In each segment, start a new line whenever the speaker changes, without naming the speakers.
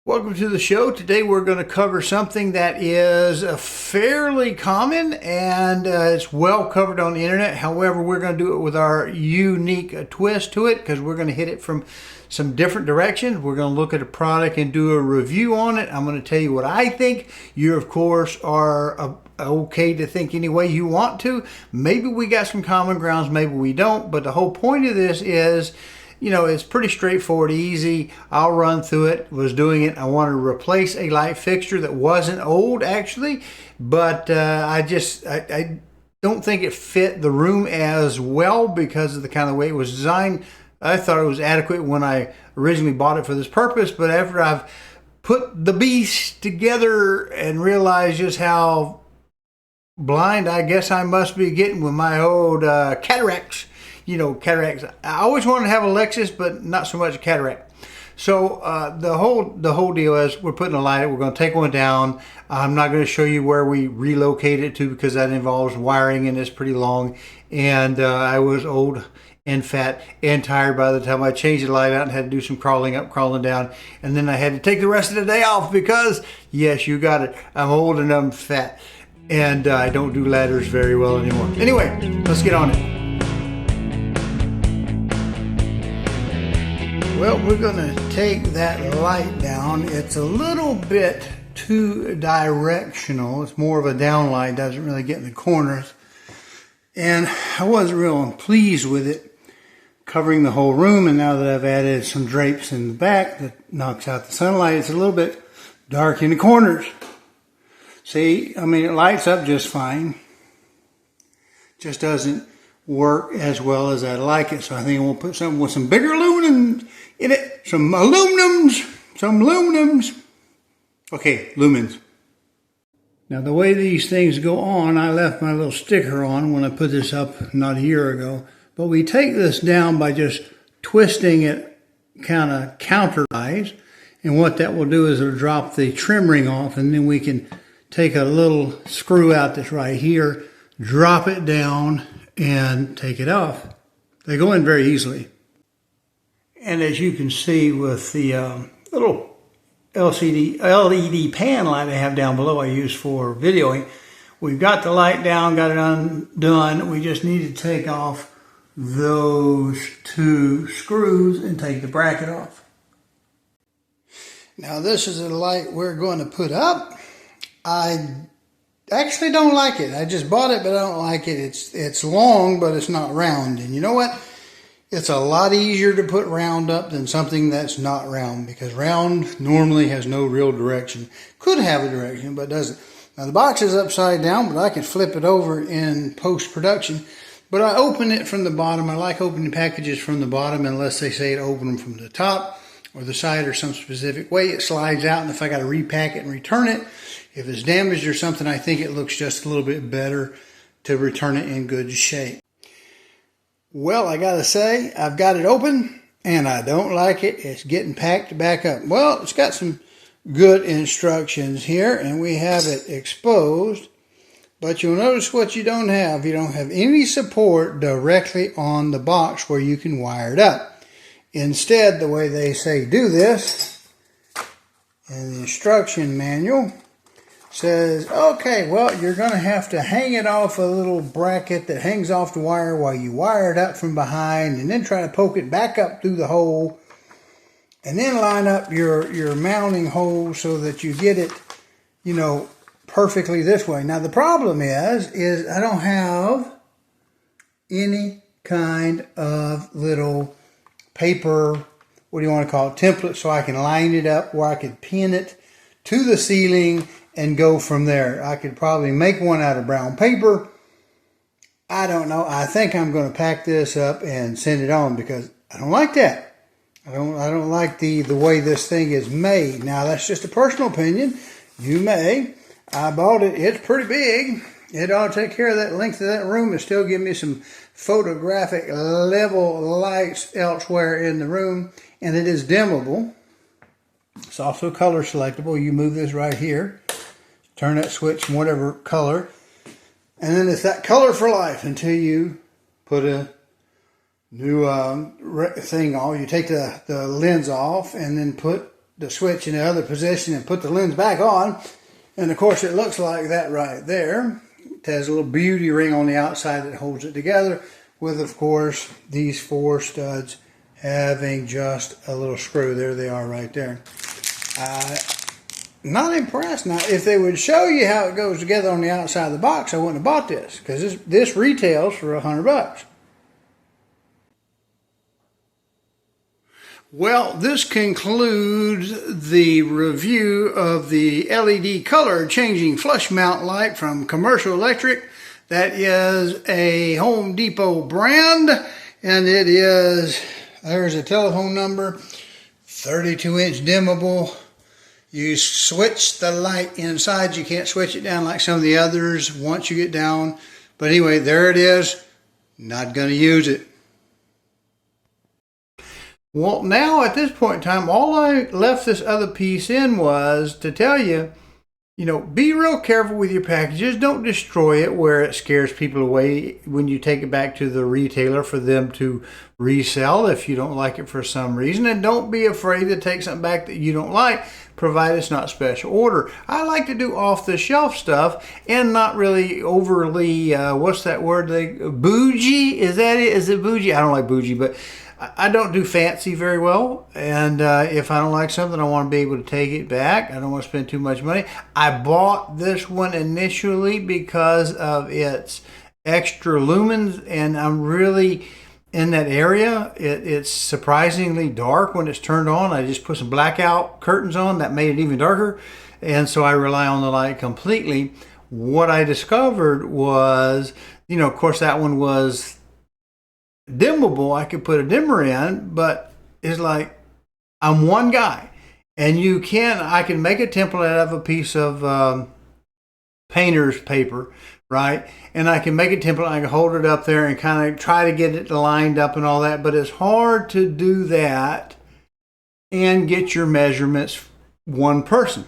Welcome to the show. Today we're going to cover something that is fairly common and it's well covered on the internet. However, we're going to do it with our unique twist to it because we're going to hit it from some different directions. We're going to look at a product and do a review on it. I'm going to tell you what I think. You, of course, are okay to think any way you want to. Maybe we got some common grounds, maybe we don't. But the whole point of this is, you know, it's pretty straightforward, easy. I'll run through it. Was doing it. I wanted to replace a light fixture that wasn't old, actually, but I don't think it fit the room as well because of the kind of way it was designed. I thought it was adequate when I originally bought it for this purpose, but after I've put the beast together and realized just how blind I guess I must be getting with my old cataracts. You know, cataracts. I always wanted to have a Lexus, but not so much a cataract. So the whole deal is we're putting a light. We're going to take one down. I'm not going to show you where we relocate it to because that involves wiring and it's pretty long. And I was old and fat and tired by the time I changed the light out and had to do some crawling up, crawling down. And then I had to take the rest of the day off because, yes, you got it. I'm old and I'm fat. And I don't do ladders very well anymore. Anyway, let's get on it. Well, we're going to take that light down. It's a little bit too directional. It's more of a down light, doesn't really get in the corners. And I wasn't real pleased with it covering the whole room. And now that I've added some drapes in the back that knocks out the sunlight, it's a little bit dark in the corners. See, I mean, it lights up just fine. Just doesn't work as well as I'd like it. So I think we'll put something with some bigger lumens in it. Some aluminums. Okay, lumens. Now the way these things go on, I left my little sticker on when I put this up not a year ago. But we take this down by just twisting it kind of counterwise. And what that will do is it'll drop the trim ring off, and then we can take a little screw out that's right here, drop it down, and take it off. They go in very easily. And as you can see with the little LED pan light I have down below I use for videoing, we've got the light down, got it undone. We just need to take off those two screws and take the bracket off. Now this is a light we're going to put up. I actually don't like it. I just bought it, but I don't like it. It's long, but it's not round. And you know what? It's a lot easier to put round up than something that's not round, because round normally has no real direction. Could have a direction, but doesn't. Now the box is upside down, but I can flip it over in post-production. But I open it from the bottom. I like opening packages from the bottom unless they say to open them from the top or the side or some specific way. It slides out, and if I got to repack it and return it, if it's damaged or something, I think it looks just a little bit better to return it in good shape. Well, I gotta say, I've got it open and I don't like it. It's getting packed back up. Well, it's got some good instructions here and we have it exposed, but you'll notice what you don't have. You don't have any support directly on the box where you can wire it up. Instead, the way they say do this in the instruction manual says, okay, well, you're going to have to hang it off a little bracket that hangs off the wire while you wire it up from behind, and then try to poke it back up through the hole, and then line up your mounting hole so that you get it, you know, perfectly this way. Now, the problem is I don't have any kind of little paper, what do you want to call it, template, so I can line it up where I could pin it to the ceiling and go from there. I could probably make one out of brown paper. I don't know. I think I'm going to pack this up and send it on because I don't like that. I don't like the way this thing is made. Now, that's just a personal opinion. You may. I bought it. It's pretty big. It ought to take care of that length of that room and still give me some photographic level lights elsewhere in the room. And it is dimmable. It's also color selectable. You move this right here. Turn that switch from whatever color. And then it's that color for life until you put a new thing on. You take the lens off and then put the switch in the other position and put the lens back on. And of course it looks like that right there. It has a little beauty ring on the outside that holds it together, with of course these 4 studs having just a little screw. There they are right there. Not impressed. Now, if they would show you how it goes together on the outside of the box, I wouldn't have bought this, because this retails for $100. Well, this concludes the review of the LED color changing flush mount light from Commercial Electric. That is a Home Depot brand, and it is, there's a telephone number, 32-inch dimmable. You switch the light inside. You can't switch it down like some of the others once you get down. But anyway, there it is. Not going to use it. Well, now at this point in time, all I left this other piece in was to tell you, you know, be real careful with your packages. Don't destroy it where it scares people away when you take it back to the retailer for them to resell if you don't like it for some reason. And don't be afraid to take something back that you don't like, provided it's not special order. I like to do off-the-shelf stuff and not really overly, what's that word? Bougie? Is that it? Is it bougie? I don't like bougie, but I don't do fancy very well, and if I don't like something, I want to be able to take it back. I don't want to spend too much money. I bought this one initially because of its extra lumens, and I'm really in that area. It's surprisingly dark when it's turned on. I just put some blackout curtains on that made it even darker, and so I rely on the light completely. What I discovered was, you know, of course that one was dimmable. I could put a dimmer in, but it's like I'm one guy, and I can make a template out of a piece of painter's paper, right? And I can make a template, I can hold it up there and kind of try to get it lined up and all that, but it's hard to do that and get your measurements one person.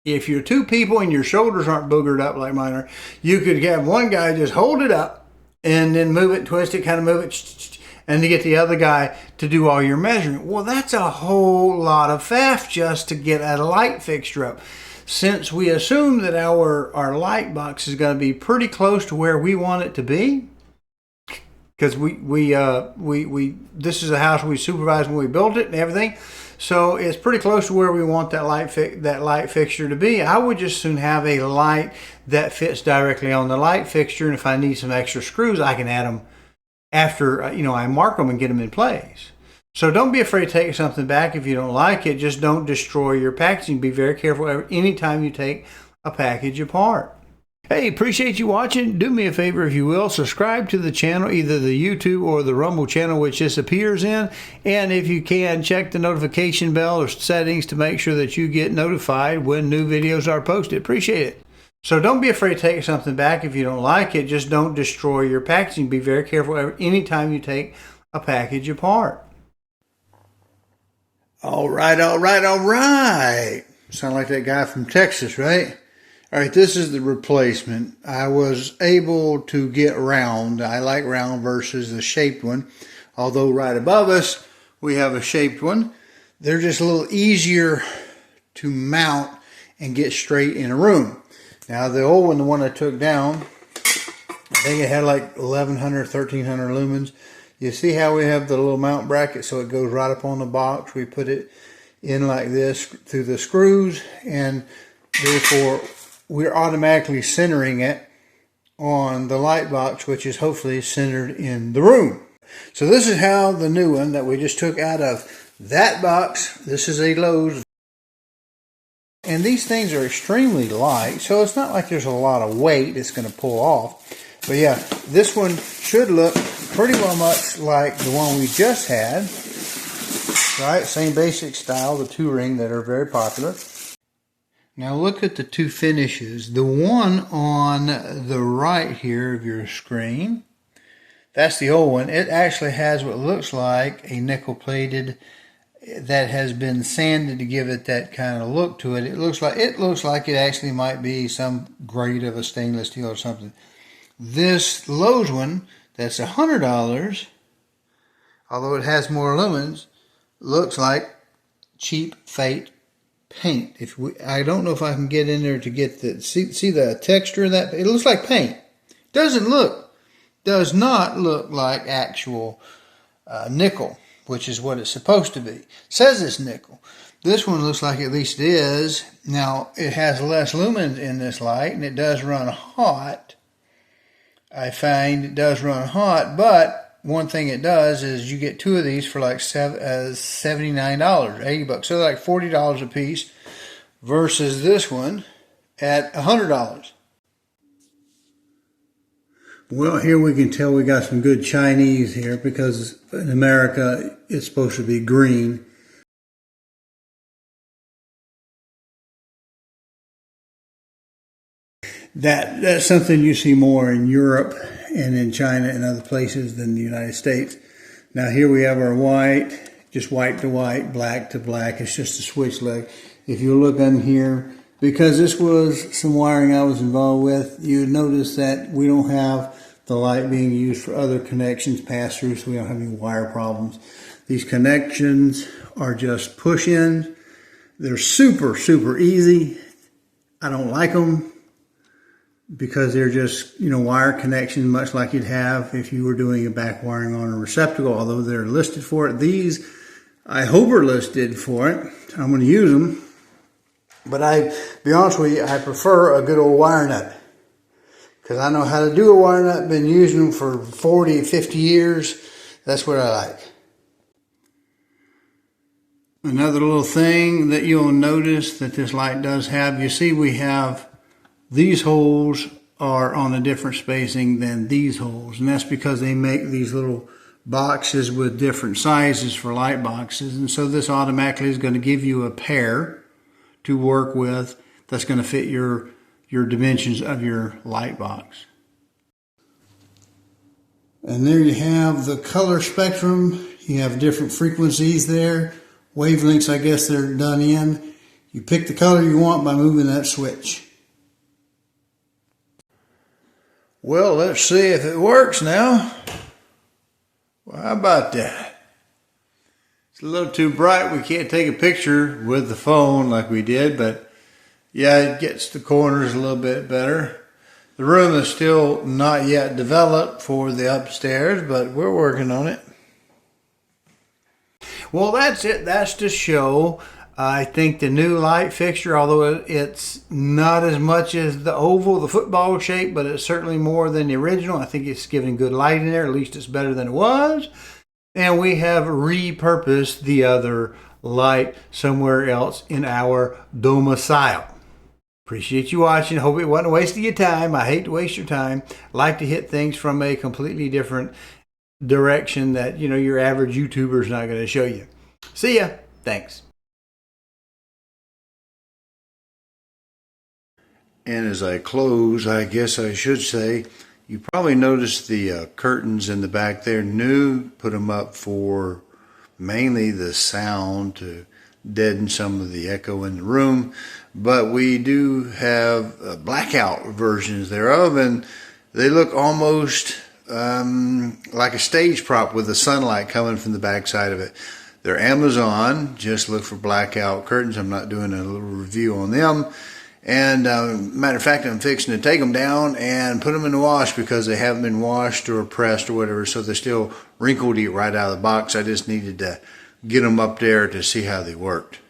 If you're 2 people and your shoulders aren't boogered up like mine are, you could have one guy just hold it up and then move it, twist it, kind of move it, and to get the other guy to do all your measuring. Well, that's a whole lot of faff just to get a light fixture up. Since we assume that our light box is going to be pretty close to where we want it to be, because this is a house we supervised when we built it and everything, so it's pretty close to where we want that light fixture to be. I would just soon have a light that fits directly on the light fixture, and if I need some extra screws, I can add them after I mark them and get them in place. So don't be afraid to take something back if you don't like it. Just don't destroy your packaging. Be very careful anytime you take a package apart. Hey, appreciate you watching. Do me a favor, if you will, subscribe to the channel, either the YouTube or the Rumble channel, which this appears in. And if you can, check the notification bell or settings to make sure that you get notified when new videos are posted. Appreciate it. So don't be afraid to take something back if you don't like it. Just don't destroy your packaging. Be very careful anytime you take a package apart. All right. Sound like that guy from Texas, right? All right, this is the replacement. I was able to get round. I like round versus the shaped one. Although right above us, we have a shaped one. They're just a little easier to mount and get straight in a room. Now, the old one, the one I took down, I think it had like 1,100, 1,300 lumens. You see how we have the little mount bracket so it goes right up on the box. We put it in like this through the screws, and therefore we're automatically centering it on the light box, which is hopefully centered in the room. So this is how the new one that we just took out of that box, this is a Lowe's. And these things are extremely light, so it's not like there's a lot of weight it's going to pull off. But yeah, this one should look pretty well much like the one we just had. Right, same basic style, the 2-ring that are very popular. Now look at the 2 finishes. The one on the right here of your screen, that's the old one. It actually has what looks like a nickel plated that has been sanded to give it that kind of look to it. It looks like it actually might be some grade of a stainless steel or something. This Lowe's one, that's $100, although it has more lumens, looks like cheap fake paint. I don't know if I can get in there to get the see the texture of that. It looks like paint. Does not look like actual nickel, which is what it's supposed to be. It says it's nickel. This one looks like at least it is. Now it has less lumens in this light, and it does run hot. I find it does run hot, but one thing it does is you get 2 of these for like $79, 80 bucks. So like $40 a piece versus this one at $100. Well, here we can tell we got some good Chinese here, because in America it's supposed to be green. That's something you see more in Europe and in China and other places than the United States. Now here we have our white, just white to white, black to black. It's just a switch leg. If you look in here, because this was some wiring I was involved with, you would notice that we don't have the light being used for other connections pass through, so we don't have any wire problems. These connections are just push-ins. They're super, super easy. I don't like them, because they're just, wire connection, much like you'd have if you were doing a back wiring on a receptacle, although they're listed for it. These, I hope, are listed for it. I'm going to use them. But be honest with you, I prefer a good old wire nut, because I know how to do a wire nut. Been using them for 40, 50 years. That's what I like. Another little thing that you'll notice that this light does have, you see we have these holes are on a different spacing than these holes, and that's because they make these little boxes with different sizes for light boxes, and so this automatically is going to give you a pair to work with that's going to fit your dimensions of your light box. And there you have the color spectrum. You have different frequencies there, wavelengths I guess they're done in. You pick the color you want by moving that switch. Well, let's see if it works now. Well, how about that? It's a little too bright. We can't take a picture with the phone like we did, but yeah, it gets the corners a little bit better. The room is still not yet developed for the upstairs, but we're working on it. Well, that's it. That's the show. I think the new light fixture, although it's not as much as the oval, the football shape, but it's certainly more than the original. I think it's giving good light in there. At least it's better than it was. And we have repurposed the other light somewhere else in our domicile. Appreciate you watching. Hope it wasn't a waste of your time. I hate to waste your time. I like to hit things from a completely different direction that, your average YouTuber is not going to show you. See ya. Thanks. And as I close, I guess I should say, you probably noticed the curtains in the back there. New, put them up for mainly the sound, to deaden some of the echo in the room. But we do have blackout versions thereof, and they look almost like a stage prop with the sunlight coming from the back side of it. They're Amazon. Just look for blackout curtains. I'm not doing a little review on them. And matter of fact, I'm fixing to take them down and put them in the wash, because they haven't been washed or pressed or whatever, so they're still wrinkled right out of the box. I just needed to get them up there to see how they worked.